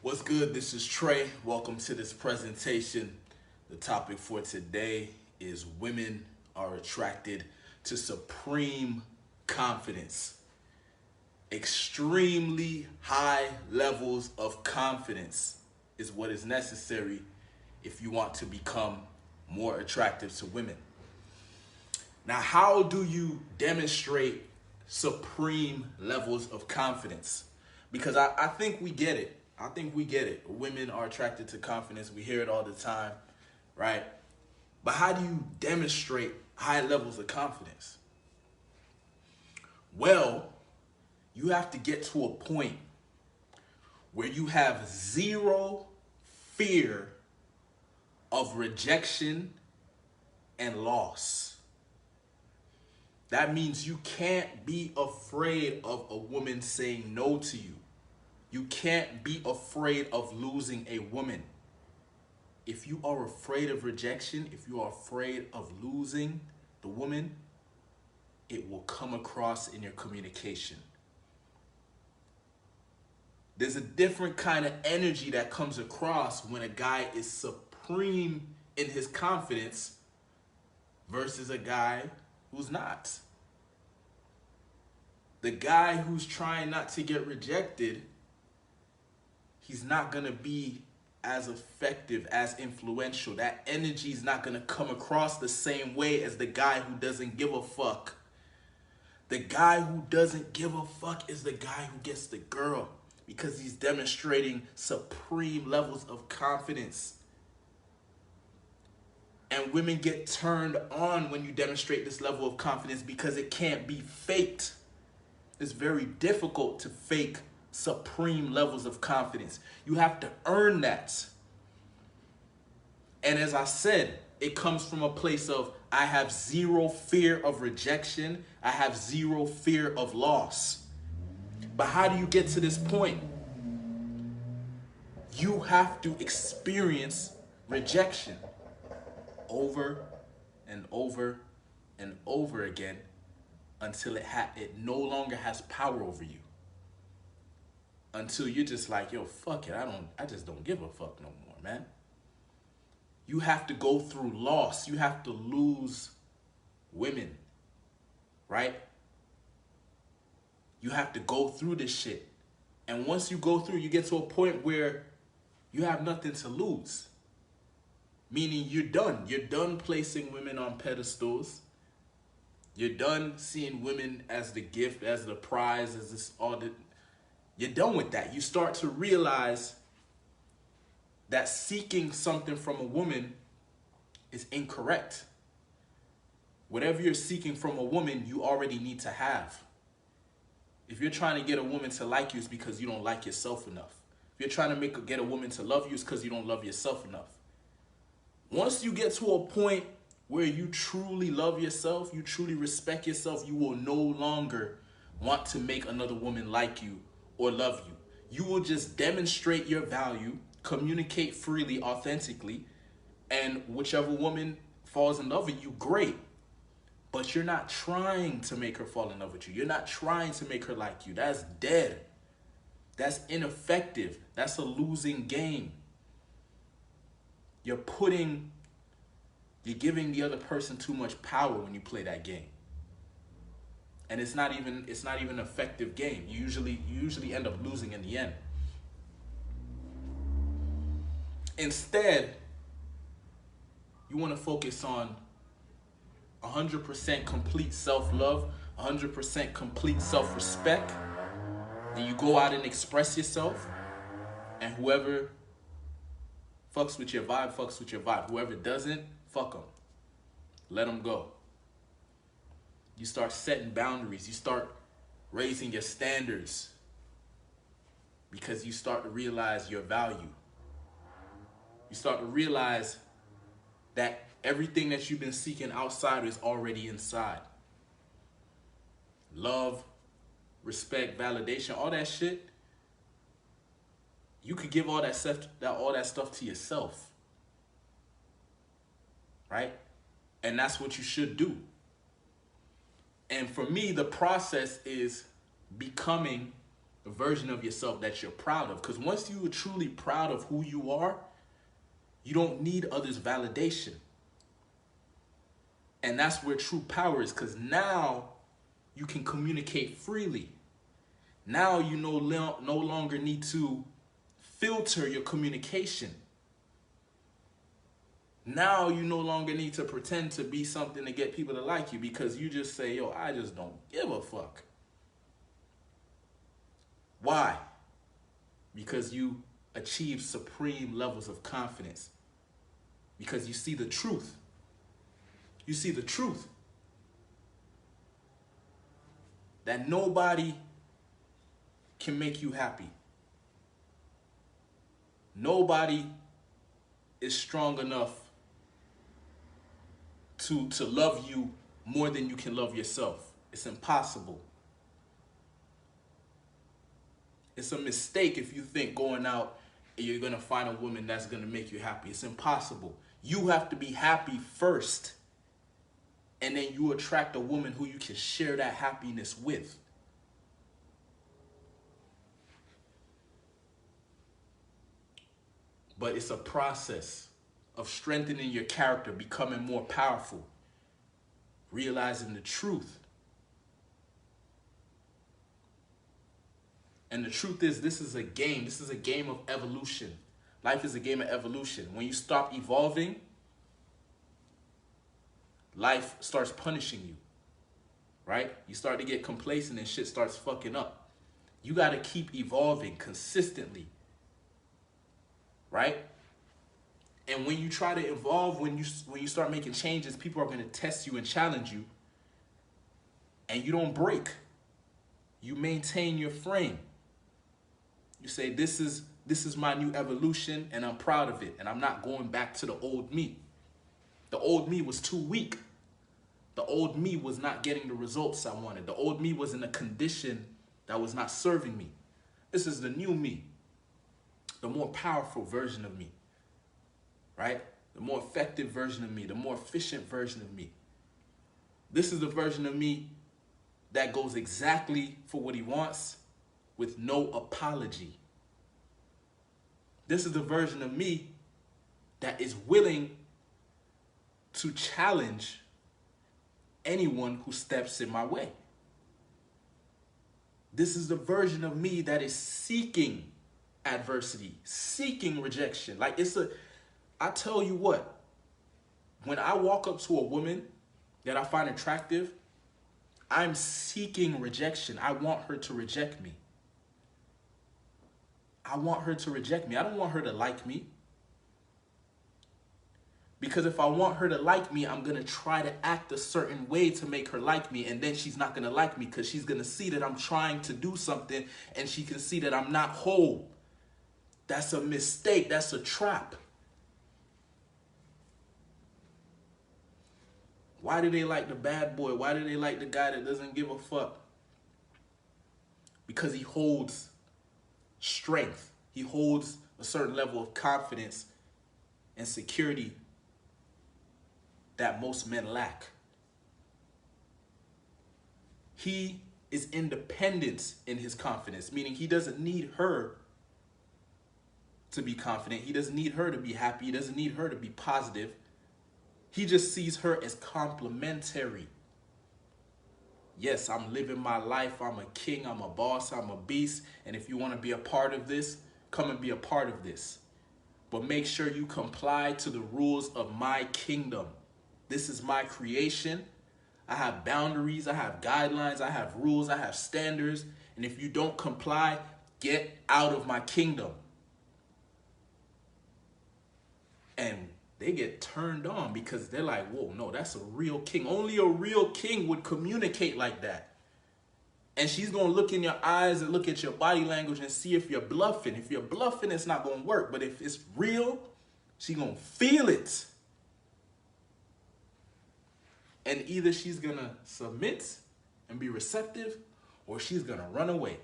What's good? This is Trey. Welcome to this presentation. The topic for today is women are attracted to supreme confidence. Extremely high levels of confidence is what is necessary if you want to become more attractive to women. Now, how do you demonstrate supreme levels of confidence? Because I think we get it. I think we get it. Women are attracted to confidence. We hear it all the time, right? But how do you demonstrate high levels of confidence? Well, you have to get to a point where you have zero fear of rejection and loss. That means you can't be afraid of a woman saying no to you. You can't be afraid of losing a woman. If you are afraid of rejection, if you are afraid of losing the woman, it will come across in your communication. There's a different kind of energy that comes across when a guy is supreme in his confidence versus a guy who's not. The guy who's trying not to get rejected, he's not going to be as effective, as influential. That energy is not going to come across the same way as the guy who doesn't give a fuck. The guy who doesn't give a fuck is the guy who gets the girl because he's demonstrating supreme levels of confidence. And women get turned on when you demonstrate this level of confidence because it can't be faked. It's very difficult to fake supreme levels of confidence. You have to earn that. And as I said, it comes from a place of I have zero fear of rejection. I have zero fear of loss. But how do you get to this point? You have to experience rejection over and over and over again until it no longer has power over you. Until you're just like, yo, fuck it. I just don't give a fuck no more, man. You have to go through loss. You have to lose women, right? You have to go through this shit. And once you go through, you get to a point where you have nothing to lose. Meaning you're done. You're done placing women on pedestals. You're done seeing women as the gift, as the prize, as this all the. You're done with that. You start to realize that seeking something from a woman is incorrect. Whatever you're seeking from a woman, you already need to have. If you're trying to get a woman to like you, it's because you don't like yourself enough. If you're trying to get a woman to love you, it's because you don't love yourself enough. Once you get to a point where you truly love yourself, you truly respect yourself, you will no longer want to make another woman like you or love you. You will just demonstrate your value, communicate freely, authentically, and whichever woman falls in love with you, great. But you're not trying to make her fall in love with you. You're not trying to make her like you. That's dead. That's ineffective. That's a losing game. You're giving the other person too much power when you play that game. And it's not even an effective game. You usually end up losing in the end. Instead, you want to focus on 100% complete self-love, 100% complete self-respect. Then you go out and express yourself, and whoever fucks with your vibe, fucks with your vibe. Whoever doesn't, fuck them. Let them go. You start setting boundaries. You start raising your standards because you start to realize your value. You start to realize that everything that you've been seeking outside is already inside. Love, respect, validation, all that shit. You could give all that stuff to yourself. Right? And that's what you should do. And for me, the process is becoming a version of yourself that you're proud of. Because once you are truly proud of who you are, you don't need others' validation. And that's where true power is, because now you can communicate freely. Now you no longer need to filter your communication. Now you no longer need to pretend to be something to get people to like you, because you just say, yo, I just don't give a fuck. Why? Because you achieve supreme levels of confidence. Because you see the truth. You see the truth. That nobody can make you happy. Nobody is strong enough to love you more than you can love yourself. It's impossible. It's a mistake if you think going out and you're going to find a woman that's going to make you happy. It's impossible. You have to be happy first. And then you attract a woman who you can share that happiness with. But it's a process of strengthening your character, becoming more powerful, realizing the truth. And the truth is, this is a game. This is a game of evolution. Life is a game of evolution. When you stop evolving, life starts punishing you, right? You start to get complacent and shit starts fucking up. You got to keep evolving consistently, right? And when you try to evolve, when you start making changes, people are going to test you and challenge you. And you don't break. You maintain your frame. You say, this is my new evolution, and I'm proud of it. And I'm not going back to the old me. The old me was too weak. The old me was not getting the results I wanted. The old me was in a condition that was not serving me. This is the new me. The more powerful version of me. Right? The more effective version of me. The more efficient version of me. This is the version of me that goes exactly for what he wants with no apology. This is the version of me that is willing to challenge anyone who steps in my way. This is the version of me that is seeking adversity, seeking rejection. Like I tell you what, when I walk up to a woman that I find attractive, I'm seeking rejection. I want her to reject me. I want her to reject me. I don't want her to like me. Because if I want her to like me, I'm going to try to act a certain way to make her like me. And then she's not going to like me because she's going to see that I'm trying to do something and she can see that I'm not whole. That's a mistake. That's a trap. Why do they like the bad boy? Why do they like the guy that doesn't give a fuck? Because he holds strength. He holds a certain level of confidence and security that most men lack. He is independent in his confidence, meaning he doesn't need her to be confident. He doesn't need her to be happy. He doesn't need her to be positive. He just sees her as complementary. Yes, I'm living my life. I'm a king. I'm a boss. I'm a beast. And if you want to be a part of this, come and be a part of this. But make sure you comply to the rules of my kingdom. This is my creation. I have boundaries. I have guidelines. I have rules. I have standards. And if you don't comply, get out of my kingdom. And they get turned on because they're like, whoa, no, that's a real king. Only a real king would communicate like that. And she's going to look in your eyes and look at your body language and see if you're bluffing. If you're bluffing, it's not going to work. But if it's real, she's going to feel it. And either she's going to submit and be receptive, or she's going to run away.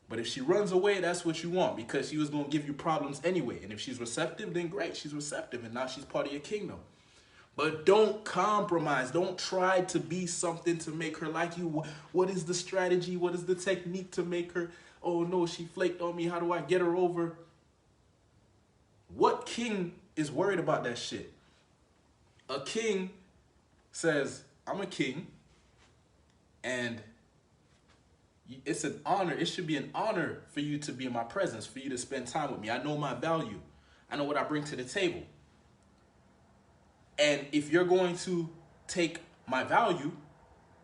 But if she runs away, that's what you want, because she was going to give you problems anyway. And if she's receptive, then great, she's receptive, and now she's part of your kingdom. But don't compromise. Don't try to be something to make her like you. What is the strategy? What is the technique to make her, oh no, she flaked on me. How do I get her over? What king is worried about that shit? A king says, I'm a king, and it's an honor. It should be an honor for you to be in my presence, for you to spend time with me. I know my value. I know what I bring to the table. And if you're going to take my value,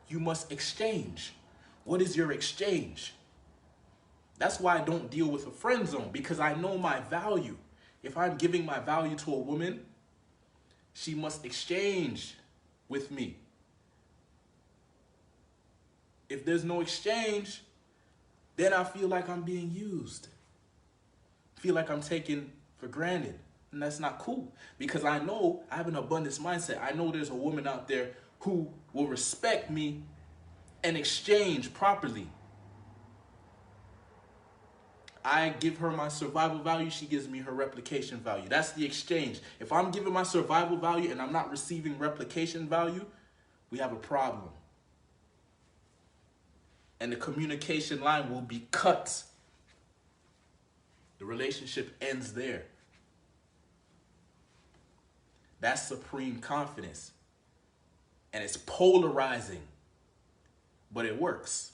you must exchange. What is your exchange? That's why I don't deal with a friend zone, because I know my value. If I'm giving my value to a woman, she must exchange with me. If there's no exchange, then I feel like I'm being used. I feel like I'm taken for granted. And that's not cool, because I know I have an abundance mindset. I know there's a woman out there who will respect me and exchange properly. I give her my survival value, she gives me her replication value. That's the exchange. If I'm giving my survival value and I'm not receiving replication value, we have a problem. And the communication line will be cut. The relationship ends there. That's supreme confidence. And it's polarizing, but it works.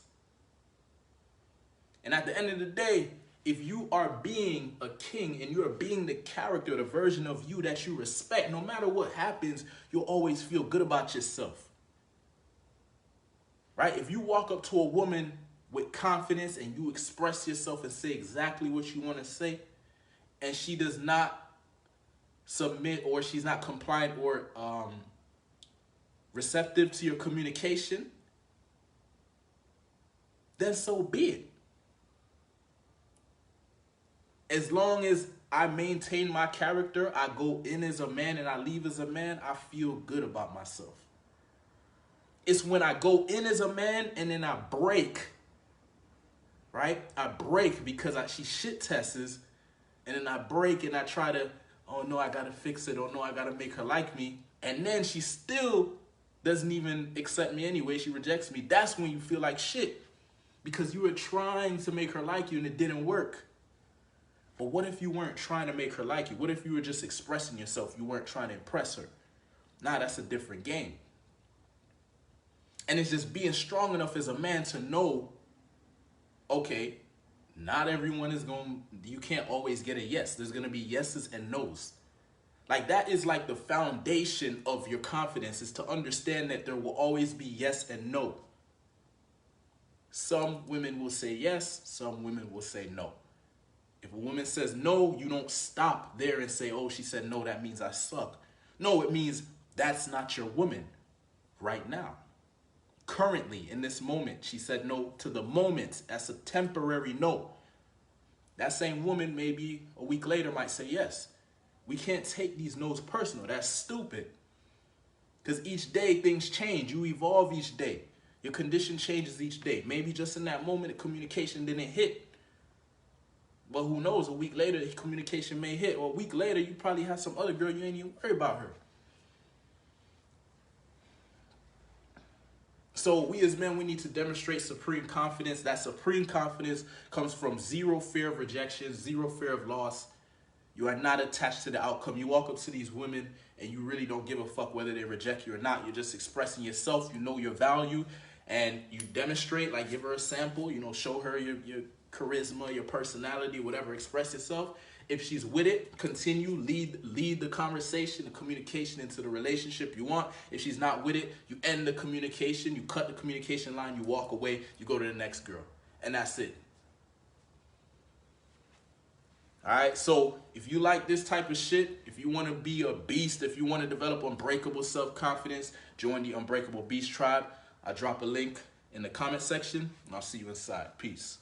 And at the end of the day, if you are being a king and you are being the character, the version of you that you respect, no matter what happens, you'll always feel good about yourself. Right? If you walk up to a woman with confidence and you express yourself and say exactly what you want to say, and she does not submit, or she's not compliant or receptive to your communication, then so be it. As long as I maintain my character, I go in as a man and I leave as a man, I feel good about myself. It's when I go in as a man and then I break, right? I break because she shit tests, and then I break and I try to, oh no, I gotta fix it. Oh no, I gotta make her like me. And then she still doesn't even accept me anyway. She rejects me. That's when you feel like shit, because you were trying to make her like you and it didn't work. But what if you weren't trying to make her like you? What if you were just expressing yourself? You weren't trying to impress her. Nah, that's a different game. And it's just being strong enough as a man to know, okay, not everyone is you can't always get a yes. There's going to be yeses and nos. Like, that is like the foundation of your confidence, is to understand that there will always be yes and no. Some women will say yes, some women will say no. If a woman says no, you don't stop there and say, oh, she said no, that means I suck. No, it means that's not your woman right now. Currently, in this moment, she said no to the moment. That's a temporary no. That same woman maybe a week later might say yes. We can't take these no's personal. That's stupid. Because each day things change. You evolve each day. Your condition changes each day. Maybe just in that moment, the communication didn't hit. But who knows, a week later, the communication may hit. Or a week later, you probably have some other girl, you ain't even worry about her. So we as men, we need to demonstrate supreme confidence. That supreme confidence comes from zero fear of rejection, zero fear of loss. You are not attached to the outcome. You walk up to these women and you really don't give a fuck whether they reject you or not. You're just expressing yourself. You know your value, and you demonstrate, like give her a sample, you know, show her your charisma, your personality, whatever, express yourself. If she's with it, continue, lead the conversation, the communication into the relationship you want. If she's not with it, you end the communication, you cut the communication line, you walk away, you go to the next girl. And that's it. All right, so if you like this type of shit, if you want to be a beast, if you want to develop unbreakable self-confidence, join the Unbreakable Beast Tribe. I'll drop a link in the comment section, and I'll see you inside. Peace.